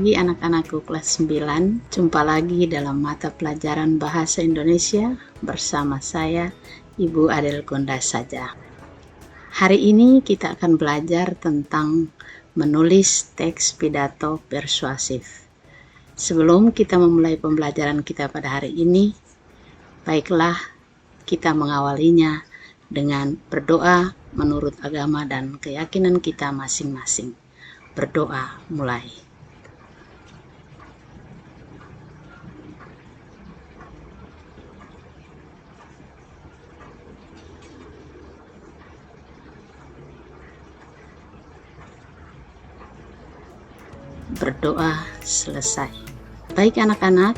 pagi anak-anakku kelas 9. Jumpa lagi dalam mata pelajaran Bahasa Indonesia bersama saya, Ibu Adelgonda Saja. Hari ini kita akan belajar tentang menulis teks pidato persuasif. Sebelum kita memulai pembelajaran kita pada hari ini, baiklah kita mengawalinya dengan berdoa menurut agama dan keyakinan kita masing-masing. Berdoa mulai. Berdoa selesai. Baik anak-anak,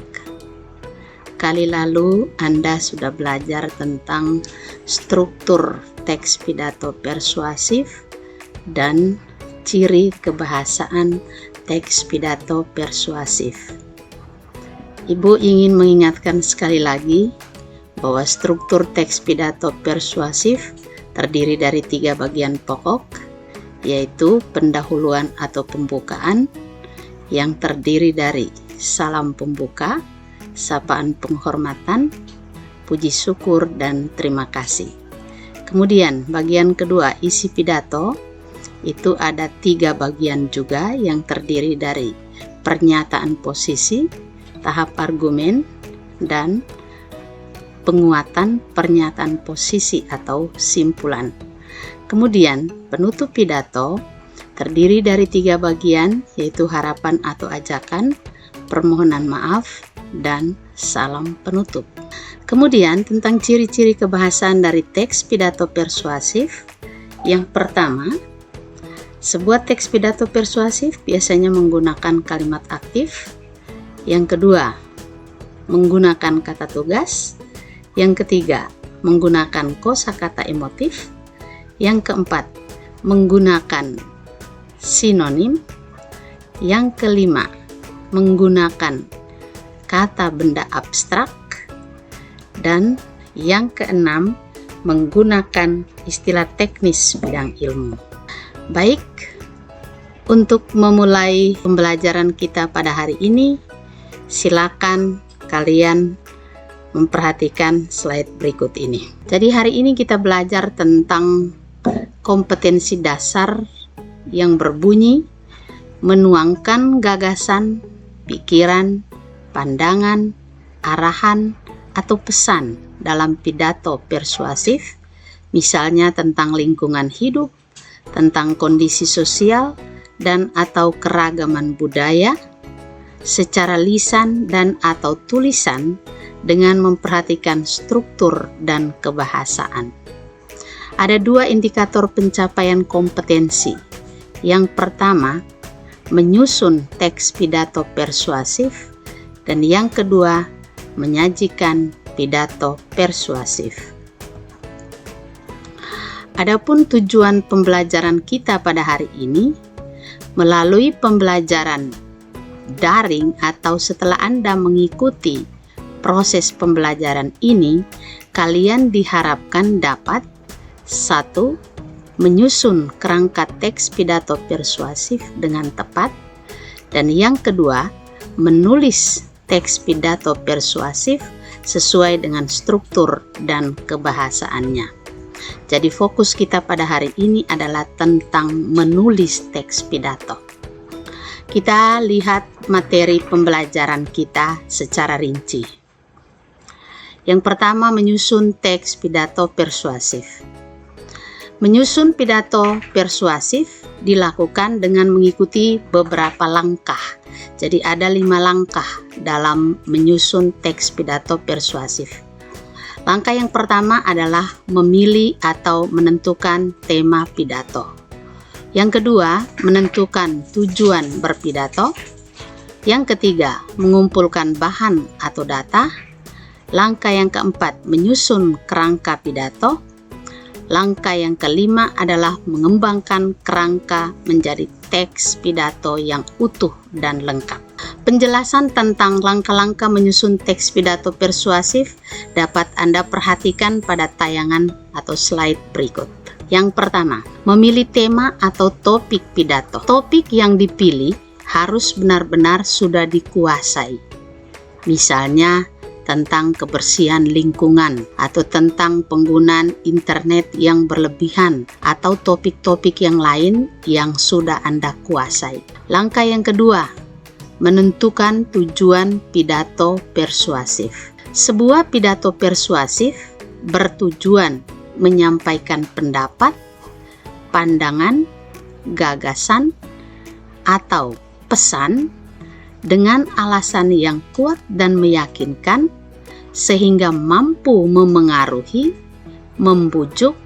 kali lalu Anda sudah belajar tentang struktur teks pidato persuasif dan ciri kebahasaan teks pidato persuasif. Ibu ingin mengingatkan sekali lagi bahwa struktur teks pidato persuasif terdiri dari 3 bagian pokok, yaitu pendahuluan atau pembukaan yang terdiri dari salam pembuka, sapaan penghormatan, puji syukur, dan terima kasih. Kemudian bagian kedua, isi pidato, itu ada 3 bagian juga yang terdiri dari pernyataan posisi, tahap argumen, dan penguatan pernyataan posisi atau simpulan. Kemudian penutup pidato terdiri dari 3 bagian, yaitu harapan atau ajakan, permohonan maaf, dan salam penutup. Kemudian tentang ciri-ciri kebahasaan dari teks pidato persuasif. Yang pertama, sebuah teks pidato persuasif biasanya menggunakan kalimat aktif. Yang kedua, menggunakan kata tugas. Yang ketiga, menggunakan kosakata emotif. Yang keempat, menggunakan sinonim. Yang kelima, menggunakan kata benda abstrak. Dan yang keenam, menggunakan istilah teknis bidang ilmu. Baik, untuk memulai pembelajaran kita pada hari ini, silakan kalian memperhatikan slide berikut ini. Jadi hari ini kita belajar tentang kompetensi dasar yang berbunyi menuangkan gagasan, pikiran, pandangan, arahan, atau pesan dalam pidato persuasif, misalnya tentang lingkungan hidup, tentang kondisi sosial dan atau keragaman budaya, secara lisan dan atau tulisan dengan memperhatikan struktur dan kebahasaan. Ada 2 indikator pencapaian kompetensi. Yang pertama, menyusun teks pidato persuasif, dan yang kedua, menyajikan pidato persuasif. Adapun tujuan pembelajaran kita pada hari ini, melalui pembelajaran daring atau setelah Anda mengikuti proses pembelajaran ini, kalian diharapkan dapat 1. Menyusun kerangka teks pidato persuasif dengan tepat, dan yang kedua, menulis teks pidato persuasif sesuai dengan struktur dan kebahasaannya. Jadi fokus kita pada hari ini adalah tentang menulis teks pidato. Kita lihat materi pembelajaran kita secara rinci. Yang pertama, menyusun teks pidato persuasif. Menyusun pidato persuasif dilakukan dengan mengikuti beberapa langkah. Jadi ada 5 langkah dalam menyusun teks pidato persuasif. Langkah yang pertama adalah memilih atau menentukan tema pidato. Yang kedua, menentukan tujuan berpidato. Yang ketiga, mengumpulkan bahan atau data. Langkah yang keempat, menyusun kerangka pidato. Langkah yang kelima adalah mengembangkan kerangka menjadi teks pidato yang utuh dan lengkap. Penjelasan tentang langkah-langkah menyusun teks pidato persuasif dapat Anda perhatikan pada tayangan atau slide berikut. Yang pertama, memilih tema atau topik pidato. Topik yang dipilih harus benar-benar sudah dikuasai. Misalnya tentang kebersihan lingkungan, atau tentang penggunaan internet yang berlebihan, atau topik-topik yang lain yang sudah Anda kuasai. Langkah yang kedua, menentukan tujuan pidato persuasif. Sebuah pidato persuasif bertujuan menyampaikan pendapat, pandangan, gagasan, atau pesan dengan alasan yang kuat dan meyakinkan, sehingga mampu memengaruhi, membujuk,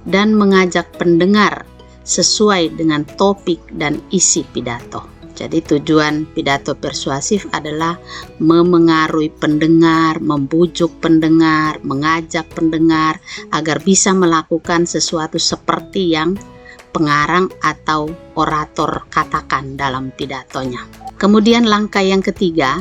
dan mengajak pendengar sesuai dengan topik dan isi pidato. Jadi tujuan pidato persuasif adalah memengaruhi pendengar, membujuk pendengar, mengajak pendengar agar bisa melakukan sesuatu seperti yang pengarang atau orator katakan dalam pidatonya. Kemudian langkah yang ketiga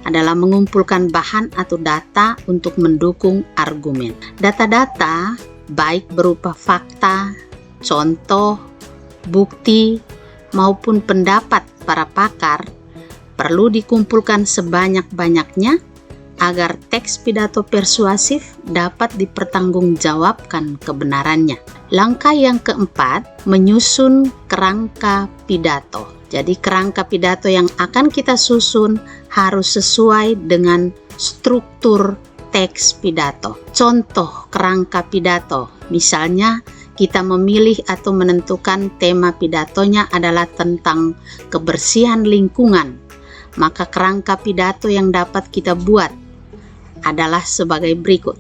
adalah mengumpulkan bahan atau data untuk mendukung argumen. Data-data baik berupa fakta, contoh, bukti, maupun pendapat para pakar perlu dikumpulkan sebanyak-banyaknya agar teks pidato persuasif dapat dipertanggungjawabkan kebenarannya. Langkah yang keempat, menyusun kerangka pidato. Jadi kerangka pidato yang akan kita susun harus sesuai dengan struktur teks pidato. Contoh kerangka pidato, misalnya kita memilih atau menentukan tema pidatonya adalah tentang kebersihan lingkungan, maka kerangka pidato yang dapat kita buat adalah sebagai berikut.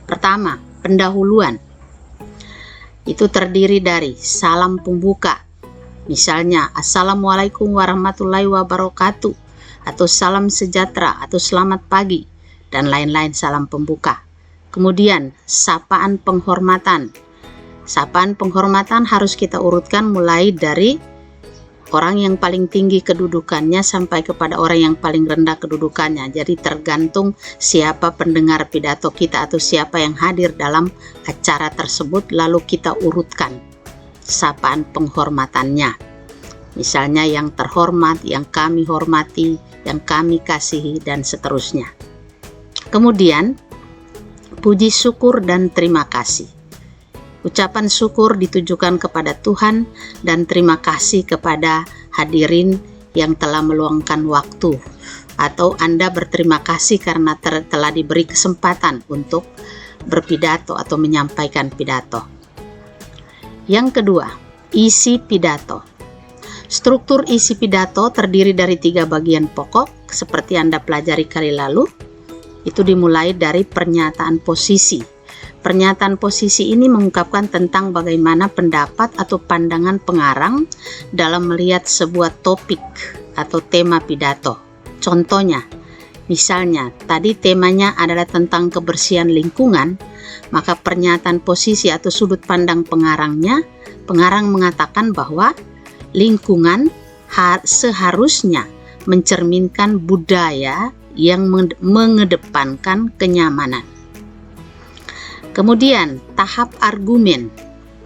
Pertama, pendahuluan. Itu terdiri dari salam pembuka. Misalnya, Assalamualaikum warahmatullahi wabarakatuh, atau salam sejahtera, atau selamat pagi, dan lain-lain salam pembuka. Kemudian, sapaan penghormatan. Sapaan penghormatan harus kita urutkan mulai dari orang yang paling tinggi kedudukannya sampai kepada orang yang paling rendah kedudukannya. Jadi tergantung siapa pendengar pidato kita atau siapa yang hadir dalam acara tersebut, lalu kita urutkan sapaan penghormatannya. Misalnya yang terhormat, yang kami hormati, yang kami kasihi, dan seterusnya. Kemudian puji syukur dan terima kasih. Ucapan syukur ditujukan kepada Tuhan dan terima kasih kepada hadirin yang telah meluangkan waktu, atau Anda berterima kasih karena telah diberi kesempatan untuk berpidato atau menyampaikan pidato. Yang kedua, isi pidato. Struktur isi pidato terdiri dari 3 bagian pokok seperti Anda pelajari kali lalu. Itu dimulai dari pernyataan posisi. Pernyataan posisi ini mengungkapkan tentang bagaimana pendapat atau pandangan pengarang dalam melihat sebuah topik atau tema pidato. Contohnya, misalnya tadi temanya adalah tentang kebersihan lingkungan, maka pernyataan posisi atau sudut pandang pengarang mengatakan bahwa lingkungan seharusnya mencerminkan budaya yang mengedepankan kenyamanan. Kemudian tahap argumen,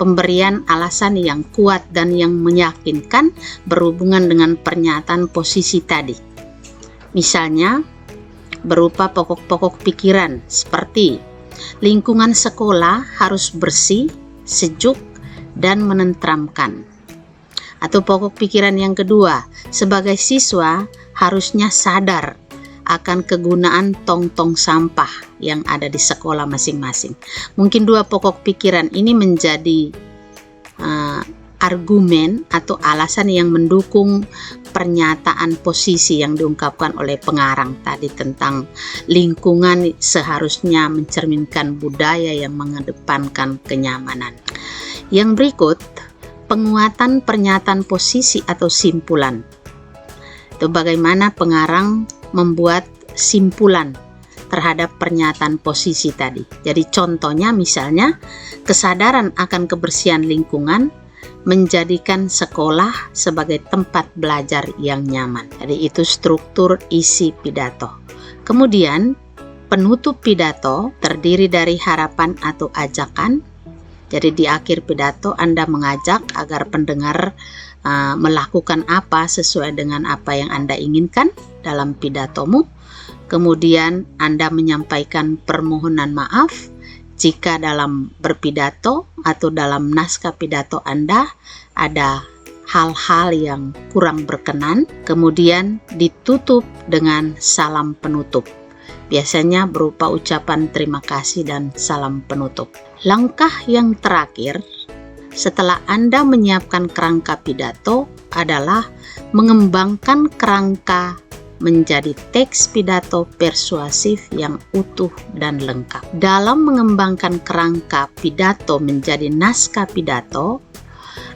pemberian alasan yang kuat dan yang meyakinkan berhubungan dengan pernyataan posisi tadi. Misalnya berupa pokok-pokok pikiran seperti lingkungan sekolah harus bersih, sejuk, dan menenteramkan. Atau pokok pikiran yang kedua, sebagai siswa harusnya sadar akan kegunaan tong-tong sampah yang ada di sekolah masing-masing. Mungkin 2 pokok pikiran ini menjadi argumen atau alasan yang mendukung pernyataan posisi yang diungkapkan oleh pengarang tadi tentang lingkungan seharusnya mencerminkan budaya yang mengedepankan kenyamanan. Yang berikut, penguatan pernyataan posisi atau simpulan. Itu bagaimana pengarang membuat simpulan terhadap pernyataan posisi tadi. Jadi contohnya misalnya kesadaran akan kebersihan lingkungan menjadikan sekolah sebagai tempat belajar yang nyaman. Jadi itu struktur isi pidato. Kemudian penutup pidato terdiri dari harapan atau ajakan, Jadi di akhir pidato Anda mengajak agar pendengar melakukan apa sesuai dengan apa yang Anda inginkan dalam pidatomu. Kemudian Anda menyampaikan permohonan maaf jika dalam berpidato atau dalam naskah pidato Anda ada hal-hal yang kurang berkenan. Kemudian ditutup dengan salam penutup. Biasanya berupa ucapan terima kasih dan salam penutup. Langkah yang terakhir setelah Anda menyiapkan kerangka pidato adalah mengembangkan kerangka menjadi teks pidato persuasif yang utuh dan lengkap. Dalam mengembangkan kerangka pidato menjadi naskah pidato,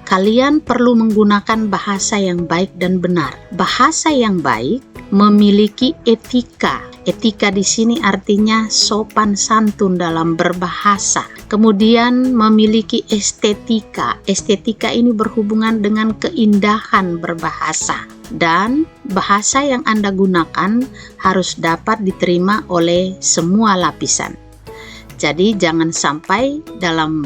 kalian perlu menggunakan bahasa yang baik dan benar. Bahasa yang baik memiliki etika. Etika di sini artinya sopan santun dalam berbahasa. Kemudian memiliki estetika. Estetika ini berhubungan dengan keindahan berbahasa. Dan bahasa yang Anda gunakan harus dapat diterima oleh semua lapisan. Jadi jangan sampai dalam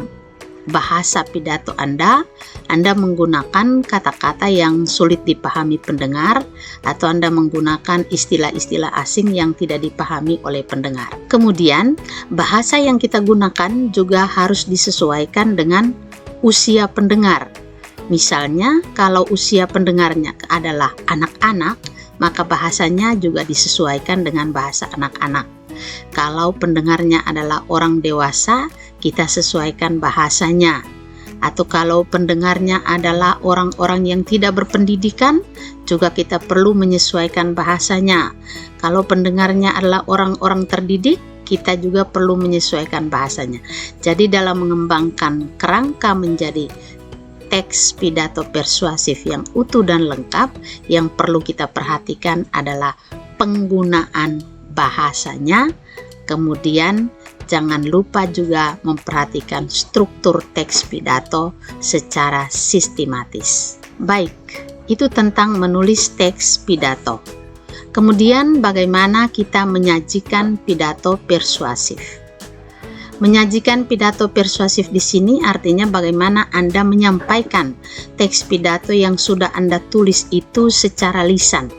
bahasa pidato Anda menggunakan kata-kata yang sulit dipahami pendengar, atau Anda menggunakan istilah-istilah asing yang tidak dipahami oleh pendengar. Kemudian, bahasa yang kita gunakan juga harus disesuaikan dengan usia pendengar. Misalnya, kalau usia pendengarnya adalah anak-anak, maka bahasanya juga disesuaikan dengan bahasa anak-anak. Kalau pendengarnya adalah orang dewasa, kita sesuaikan bahasanya. Atau kalau pendengarnya adalah orang-orang yang tidak berpendidikan, juga kita perlu menyesuaikan bahasanya. Kalau pendengarnya adalah orang-orang terdidik, kita juga perlu menyesuaikan bahasanya. Jadi dalam mengembangkan kerangka menjadi teks pidato persuasif yang utuh dan lengkap, yang perlu kita perhatikan adalah penggunaan bahasanya. Kemudian jangan lupa juga memperhatikan struktur teks pidato secara sistematis. Baik, itu tentang menulis teks pidato. Kemudian bagaimana kita menyajikan pidato persuasif. Menyajikan pidato persuasif di sini artinya bagaimana Anda menyampaikan teks pidato yang sudah Anda tulis itu secara lisan.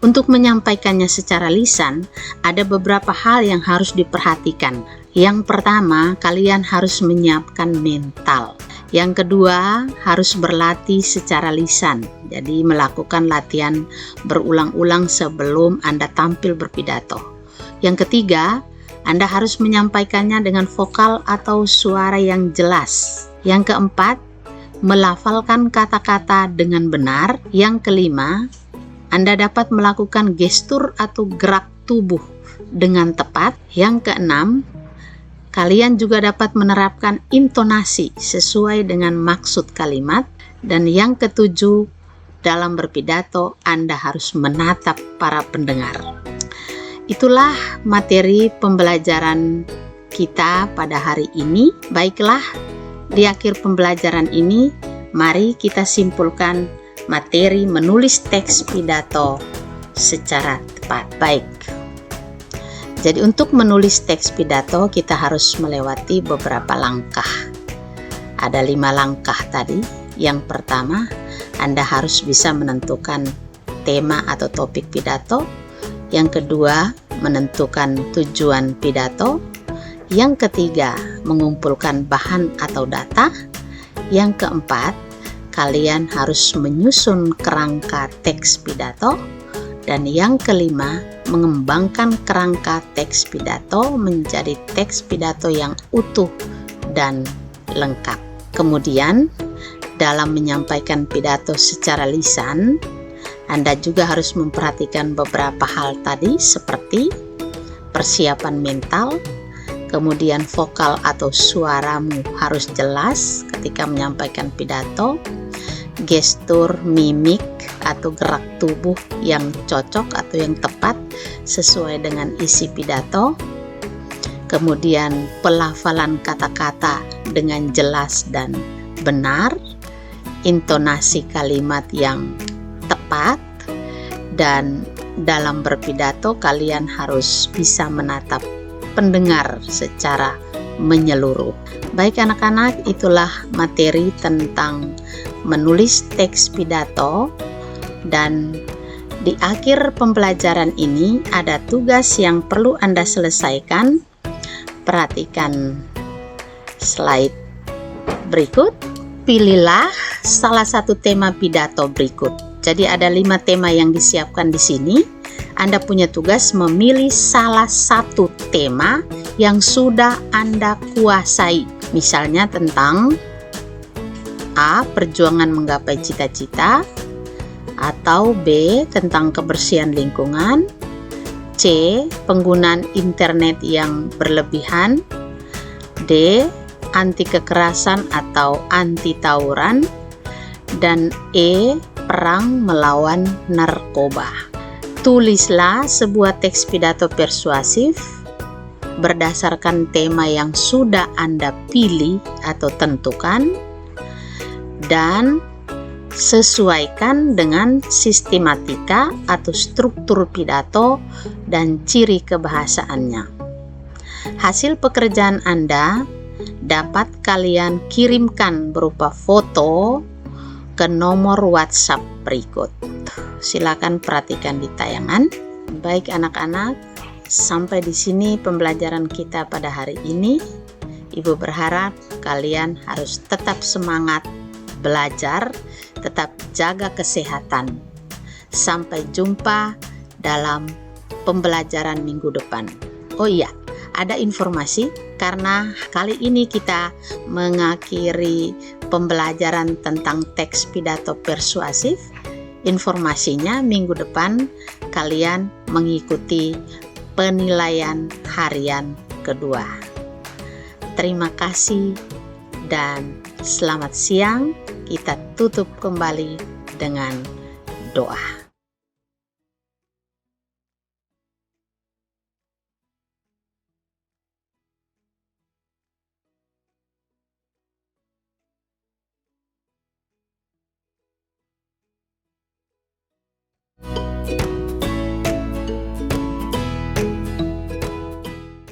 Untuk menyampaikannya secara lisan, ada beberapa hal yang harus diperhatikan. Yang pertama, kalian harus menyiapkan mental. Yang kedua, harus berlatih secara lisan. Jadi melakukan latihan berulang-ulang sebelum Anda tampil berpidato. Yang ketiga, Anda harus menyampaikannya dengan vokal atau suara yang jelas. Yang keempat, melafalkan kata-kata dengan benar. Yang kelima, Anda dapat melakukan gestur atau gerak tubuh dengan tepat. Yang keenam, kalian juga dapat menerapkan intonasi sesuai dengan maksud kalimat. Dan yang ketujuh, dalam berpidato Anda harus menatap para pendengar. Itulah materi pembelajaran kita pada hari ini. Baiklah, di akhir pembelajaran ini, mari kita simpulkan materi menulis teks pidato secara tepat. Baik. Jadi untuk menulis teks pidato kita harus melewati beberapa langkah. Ada 5 langkah tadi. Yang pertama, Anda harus bisa menentukan tema atau topik pidato. Yang kedua, menentukan tujuan pidato. Yang ketiga, mengumpulkan bahan atau data. Yang keempat, kalian harus menyusun kerangka teks pidato. Dan yang kelima, mengembangkan kerangka teks pidato menjadi teks pidato yang utuh dan lengkap. Kemudian, dalam menyampaikan pidato secara lisan, Anda juga harus memperhatikan beberapa hal tadi seperti persiapan mental, kemudian vokal atau suaramu harus jelas ketika menyampaikan pidato, gestur, mimik, atau gerak tubuh yang cocok atau yang tepat sesuai dengan isi pidato, kemudian pelafalan kata-kata dengan jelas dan benar, intonasi kalimat yang tepat, dan dalam berpidato kalian harus bisa menatap pendengar secara menyeluruh. Baik anak-anak, itulah materi tentang menulis teks pidato, dan di akhir pembelajaran ini ada tugas yang perlu Anda selesaikan. Perhatikan slide berikut. Pilihlah salah satu tema pidato berikut. Jadi ada 5 tema yang disiapkan di sini. Anda punya tugas memilih salah satu tema yang sudah Anda kuasai. Misalnya tentang A. Perjuangan menggapai cita-cita, atau B. Tentang kebersihan lingkungan, C. Penggunaan internet yang berlebihan, D. Anti kekerasan atau anti tawuran, dan E. Perang melawan narkoba. Tulislah sebuah teks pidato persuasif berdasarkan tema yang sudah Anda pilih atau tentukan, dan sesuaikan dengan sistematika atau struktur pidato dan ciri kebahasaannya. Hasil pekerjaan Anda dapat kalian kirimkan berupa foto ke nomor WhatsApp berikut. Silakan perhatikan di tayangan. Baik anak-anak, sampai di sini pembelajaran kita pada hari ini. Ibu berharap kalian harus tetap semangat belajar, tetap jaga kesehatan. Sampai jumpa dalam pembelajaran minggu depan. Oh iya, ada informasi karena kali ini kita mengakhiri pembelajaran tentang teks pidato persuasif. Informasinya minggu depan kalian mengikuti penilaian harian kedua. Terima kasih dan selamat siang. Kita tutup kembali dengan doa.